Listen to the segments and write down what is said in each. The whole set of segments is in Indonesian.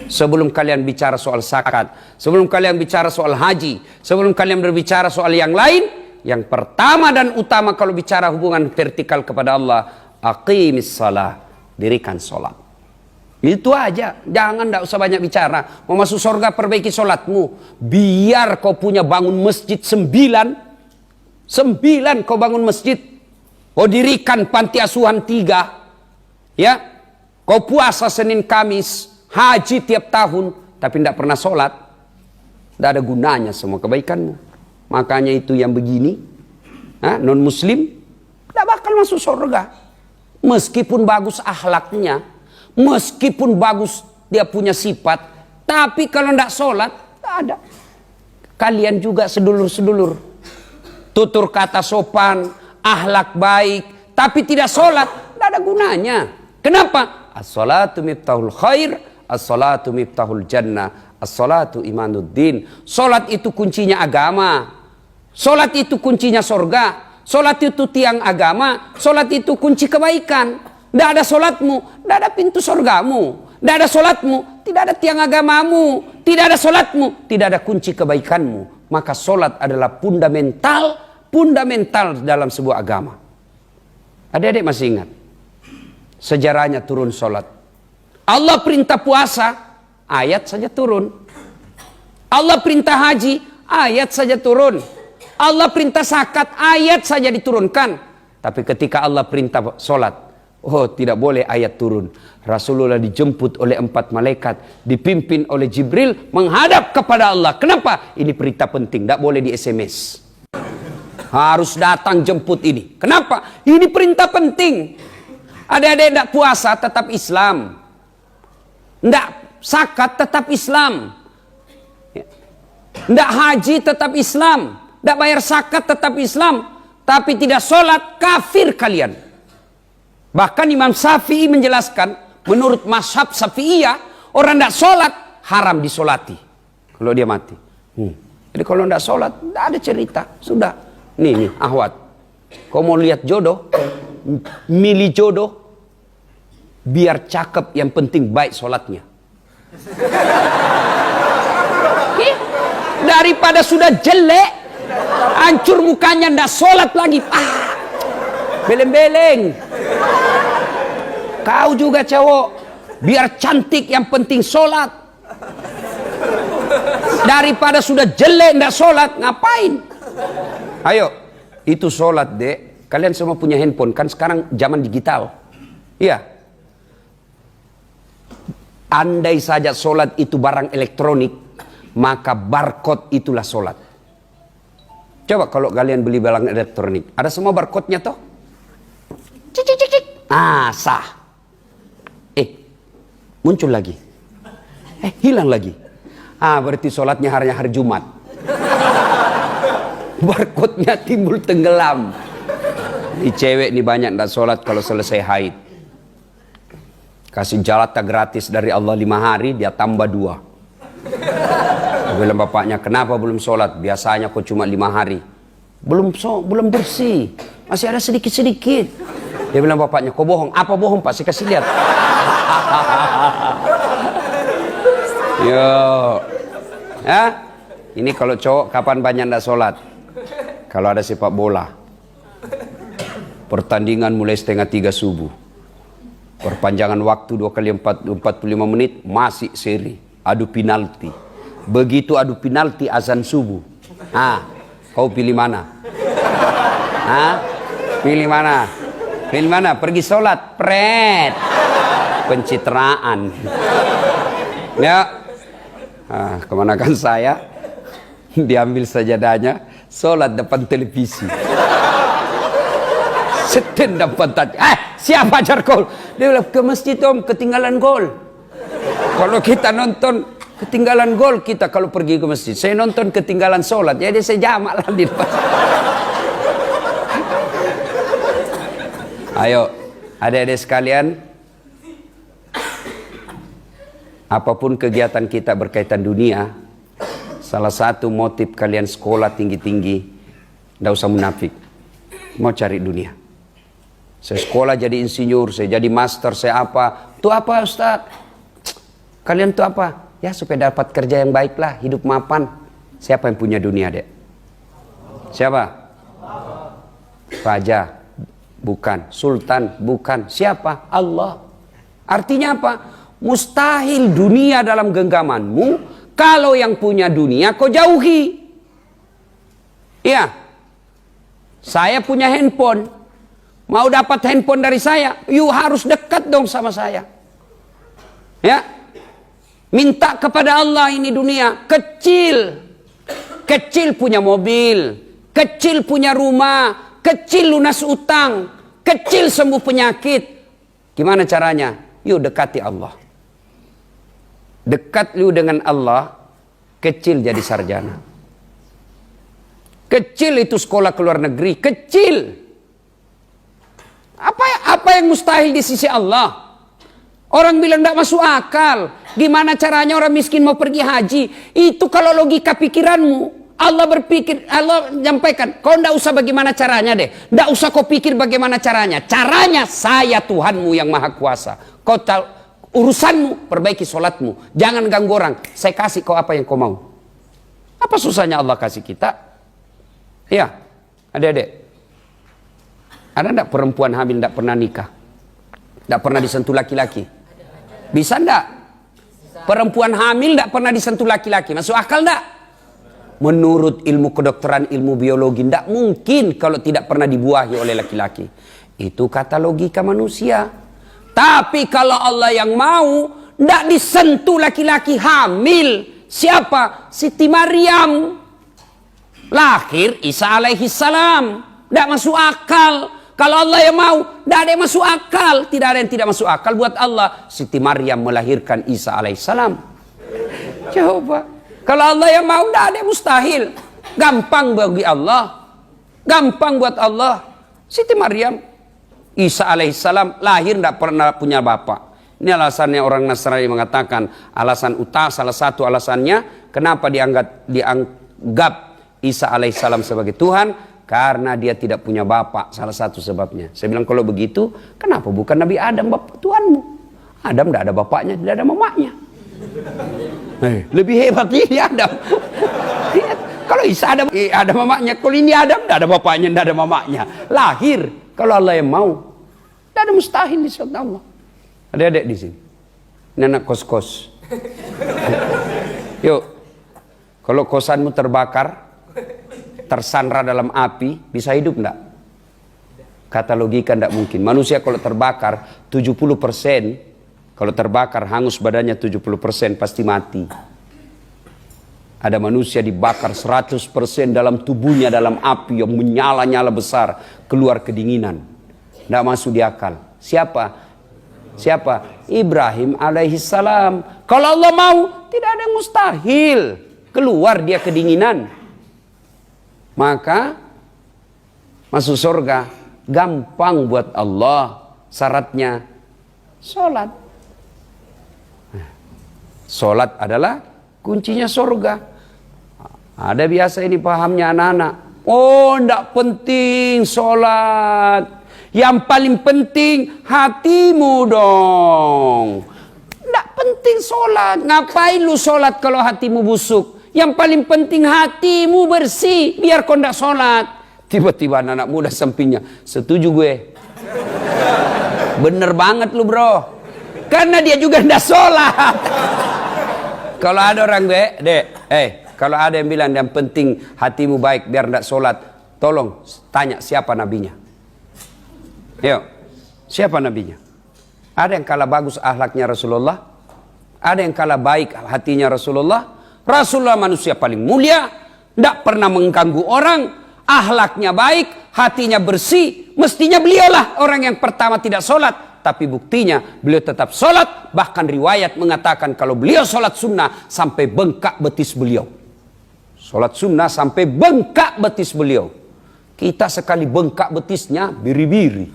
Sebelum kalian bicara soal zakat, sebelum kalian bicara soal haji, sebelum kalian berbicara soal yang lain, yang pertama dan utama kalau bicara hubungan vertikal kepada Allah, aqimis salah, dirikan sholat. Itu aja, jangan tidak usah banyak bicara. Mau masuk surga perbaiki sholatmu. Biar kau punya bangun masjid 9 kau bangun masjid. Kau dirikan panti asuhan 3. Ya, kau puasa Senin Kamis, haji tiap tahun, tapi tidak pernah sholat. Tidak ada gunanya semua kebaikanmu. Makanya itu yang begini, non muslim tidak bakal masuk surga. Meskipun bagus akhlaknya, meskipun bagus dia punya sifat, tapi kalau tidak sholat, tidak ada. Kalian juga sedulur-sedulur, tutur kata sopan, akhlak baik, tapi tidak sholat, tidak ada gunanya. Kenapa? As-salatu miftahul khair, as-salatu miftahul jannah, as-salatu imanuddin. Sholat itu kuncinya agama, sholat itu kuncinya surga, sholat itu tiang agama, sholat itu kunci kebaikan. Tidak ada sholatmu, tidak ada pintu surgamu. Tidak ada sholatmu, tidak ada tiang agamamu. Tidak ada sholatmu, tidak ada kunci kebaikanmu. Maka sholat adalah fundamental dalam sebuah agama. Adik-adik masih ingat sejarahnya turun sholat? Allah perintah puasa, ayat saja turun. Allah perintah haji, ayat saja turun. Allah perintah zakat, ayat saja diturunkan. Tapi ketika Allah perintah sholat, oh tidak boleh ayat turun. Rasulullah dijemput oleh 4 malaikat, dipimpin oleh Jibril menghadap kepada Allah. Kenapa? Ini perintah penting, tidak boleh di SMS. Harus datang jemput ini. Kenapa? Ini perintah penting. Adik-adik tidak puasa tetap Islam, tidak zakat tetap Islam, tidak haji tetap Islam, tidak bayar zakat tetap Islam, tapi tidak sholat, kafir kalian. Bahkan Imam Syafi'i menjelaskan, menurut mazhab Syafi'iyah, orang tidak sholat haram disolati kalau dia mati. Jadi kalau tidak sholat, tidak ada cerita. Sudah. Nih Ahwat, kau mau lihat jodoh, milih jodoh, biar cakep, yang penting baik sholatnya. Daripada sudah jelek, hancur mukanya, tidak sholat lagi, beleng-beleng. Kau juga cowok, biar cantik, yang penting sholat. Daripada sudah jelek tidak sholat, ngapain? Ayo, itu sholat dek. Kalian semua punya handphone, kan sekarang zaman digital. Iya. Andai saja sholat itu barang elektronik, maka barcode itulah sholat. Coba kalau kalian beli barang elektronik, ada semua barcode-nya toh? Cik, cik, cik, cik. Sah. Muncul lagi. Hilang lagi. Berarti sholatnya hari Jumat. Barcode-nya timbul tenggelam. Ini cewek nih banyak tidak sholat kalau selesai haid. Kasih jalata gratis dari Allah 5 hari, dia tambah 2. Bilang bapaknya, kenapa belum sholat? Biasanya kok cuma 5 hari. Belum bersih, masih ada sedikit-sedikit. Dia bilang bapaknya, kok bohong? Apa bohong pak? Saya kasih lihat. Yo, ini kalau cowok kapan banyak tidak sholat? Kalau ada sepak bola, pertandingan mulai 2:30 subuh, perpanjangan waktu 2 kali 45 menit, masih seri, adu penalti. Begitu adu penalti azan subuh, kau pilih mana? Pilih mana? Pilih mana? Pergi sholat, pret, pencitraan. Ya, kemanakan saya? Diambil sajadahnya, sholat depan televisi. Setin depan tadi. Siapa ajar gol? Dia bilang ke masjid om, ketinggalan gol. Kalau kita nonton ketinggalan gol, kita kalau pergi ke masjid. Saya nonton ketinggalan sholat, jadi saya jamak lah di depan. Ayo, adik-adik sekalian, apapun kegiatan kita berkaitan dunia, salah satu motif kalian sekolah tinggi-tinggi, tidak usah munafik, mau cari dunia. Saya sekolah jadi insinyur, saya jadi master, saya apa? Itu apa Ustaz? Kalian tuh apa? Ya supaya dapat kerja yang baik lah, hidup mapan. Siapa yang punya dunia, Dek? Siapa? Raja? Bukan. Sultan? Bukan. Siapa? Allah. Artinya apa? Mustahil dunia dalam genggamanmu. Kalau yang punya dunia kau jauhi. Iya. Saya punya handphone. Mau dapat handphone dari saya, you harus dekat dong sama saya. Ya. Minta kepada Allah ini dunia. Kecil. Kecil punya mobil. Kecil punya rumah. Kecil lunas utang. Kecil sembuh penyakit. Gimana caranya? Yuk dekati Allah. Dekat lu dengan Allah. Kecil jadi sarjana. Kecil itu sekolah ke luar negeri. Kecil. Apa yang mustahil di sisi Allah? Orang bilang tidak masuk akal. Gimana caranya orang miskin mau pergi haji? Itu kalau logika pikiranmu. Allah berpikir, Allah menyampaikan, kau tidak usah bagaimana caranya deh. Tidak usah kau pikir bagaimana caranya. Caranya saya Tuhanmu yang maha kuasa. Kau tahu urusanmu, perbaiki sholatmu. Jangan ganggu orang. Saya kasih kau apa yang kau mau. Apa susahnya Allah kasih kita? Ya, adik-adik. Ada enggak perempuan hamil tidak pernah nikah? Tidak pernah disentuh laki-laki? Bisa enggak? Perempuan hamil tidak pernah disentuh laki-laki. Masuk akal enggak? Menurut ilmu kedokteran, ilmu biologi, tidak mungkin kalau tidak pernah dibuahi oleh laki-laki. Itu kata logika manusia. Tapi kalau Allah yang mau, tidak disentuh laki-laki hamil. Siapa? Siti Maryam. Lahir Isa alaihi salam. Tidak masuk akal. Kalau Allah yang mau, tidak ada yang masuk akal. Tidak ada yang tidak masuk akal buat Allah. Siti Maryam melahirkan Isa alaihi salam. Coba. Kalau Allah yang mau, tidak ada yang mustahil. Gampang bagi Allah. Gampang buat Allah. Siti Maryam, Isa alaihissalam lahir tidak pernah punya bapak. Ini alasannya orang Nasrani mengatakan, salah satu alasannya, kenapa dianggap Isa alaihissalam sebagai Tuhan? Karena dia tidak punya bapak, salah satu sebabnya. Saya bilang kalau begitu, kenapa bukan Nabi Adam bapak Tuhanmu? Adam tidak ada bapaknya, tidak ada mamanya. Lebih hebat ini Adam. Kalau Isa ada mamanya, kalau ini Adam tidak ada bapaknya, tidak ada mamanya. Lahir kalau Allah yang mau. Tidak ada mustahil di sisi Allah. Adik-adik di sini. Ini anak kos-kos. Yuk. Kalau kosanmu terbakar, tersandra dalam api, bisa hidup enggak? Kata logika enggak mungkin. Manusia kalau terbakar 70%, kalau terbakar hangus badannya 70% pasti mati. Ada manusia dibakar 100% dalam tubuhnya dalam api yang menyala-nyala besar, keluar kedinginan. Tidak masuk di akal. Siapa? Ibrahim alaihissalam. Kalau Allah mau, tidak ada yang mustahil. Keluar dia kedinginan. Maka masuk surga gampang buat Allah. Syaratnya sholat. Sholat adalah kuncinya surga. Ada biasa ini pahamnya anak-anak. Oh, tidak penting sholat. Yang paling penting hatimu dong. Tidak penting sholat. Ngapain lu sholat kalau hatimu busuk? Yang paling penting hatimu bersih. Biar kau tidak sholat. Tiba-tiba anak muda sampingnya, setuju gue. Bener banget lu bro. Karena dia juga tidak sholat. Kalau ada orang kalau ada yang bilang yang penting hatimu baik biar tidak sholat, tolong tanya siapa nabinya. Yuk, siapa nabinya? Ada yang kalah bagus akhlaknya Rasulullah? Ada yang kalah baik hatinya Rasulullah? Rasulullah manusia paling mulia, tidak pernah mengganggu orang, akhlaknya baik, hatinya bersih. Mestinya beliaulah orang yang pertama tidak sholat. Tapi buktinya beliau tetap sholat. Bahkan riwayat mengatakan kalau beliau sholat sunnah sampai bengkak betis beliau. Sholat sunnah sampai bengkak betis beliau. Kita sekali bengkak betisnya biri-biri.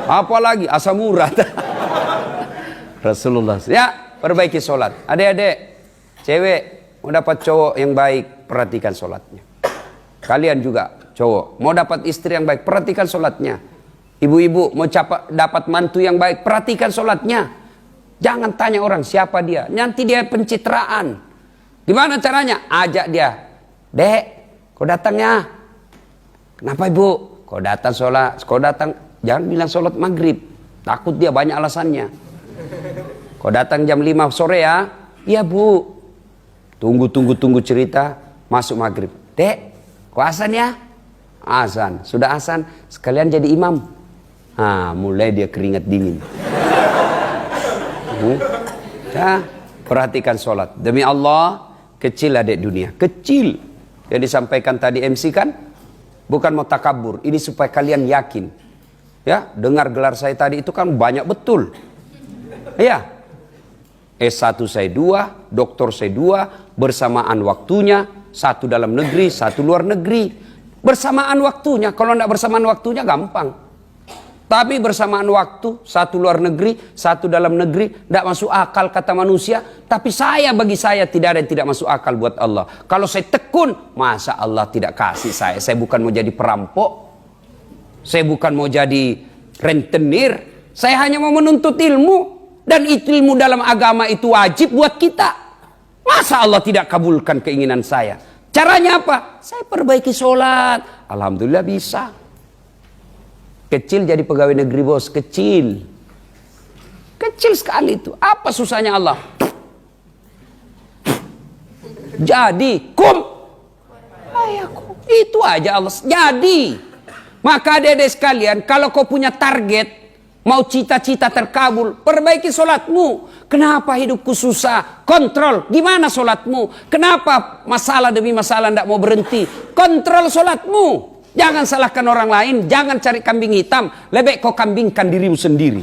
Apalagi asam urat. Rasulullah. Ya, perbaiki sholat. Adik-adik, cewek mau dapat cowok yang baik, perhatikan sholatnya. Kalian juga cowok mau dapat istri yang baik, perhatikan sholatnya. Ibu-ibu mau dapat mantu yang baik, perhatikan sholatnya. Jangan tanya orang siapa dia. Nanti dia pencitraan. Gimana caranya? Ajak dia. Dek, kau datang ya. Kenapa ibu? Kau datang sholat. Kau datang. Jangan bilang sholat maghrib. Takut dia banyak alasannya. Kau datang jam 5 sore ya. Iya bu. Tunggu cerita. Masuk maghrib. Dek, kau azan ya? Azan. Sudah azan. Sekalian jadi imam. Mulai dia keringat dingin. Ya, perhatikan sholat. Demi Allah, kecil adik dunia. Kecil. Yang disampaikan tadi MC kan? Bukan mau takabur. Ini supaya kalian yakin. Ya, dengar gelar saya tadi itu kan banyak betul. Ya. S1 saya 2, doktor saya 2, bersamaan waktunya, satu dalam negeri, satu luar negeri. Bersamaan waktunya. Kalau tidak bersamaan waktunya gampang. Tapi bersamaan waktu, satu luar negeri, satu dalam negeri, tidak masuk akal kata manusia. Tapi bagi saya tidak ada yang tidak masuk akal buat Allah. Kalau saya tekun, masa Allah tidak kasih saya? Saya bukan mau jadi perampok. Saya bukan mau jadi rentenir. Saya hanya mau menuntut ilmu. Dan ilmu dalam agama itu wajib buat kita. Masa Allah tidak kabulkan keinginan saya? Caranya apa? Saya perbaiki sholat. Alhamdulillah bisa. Kecil jadi pegawai negeri bos, kecil. Kecil sekali itu. Apa susahnya Allah? Jadi, itu aja Allah. Jadi, maka adik-adik sekalian, kalau kau punya target, mau cita-cita terkabul, perbaiki sholatmu. Kenapa hidupku susah? Kontrol, gimana sholatmu? Kenapa masalah demi masalah tidak mau berhenti? Kontrol sholatmu. Jangan salahkan orang lain, jangan cari kambing hitam. Lebih kau kambingkan dirimu sendiri.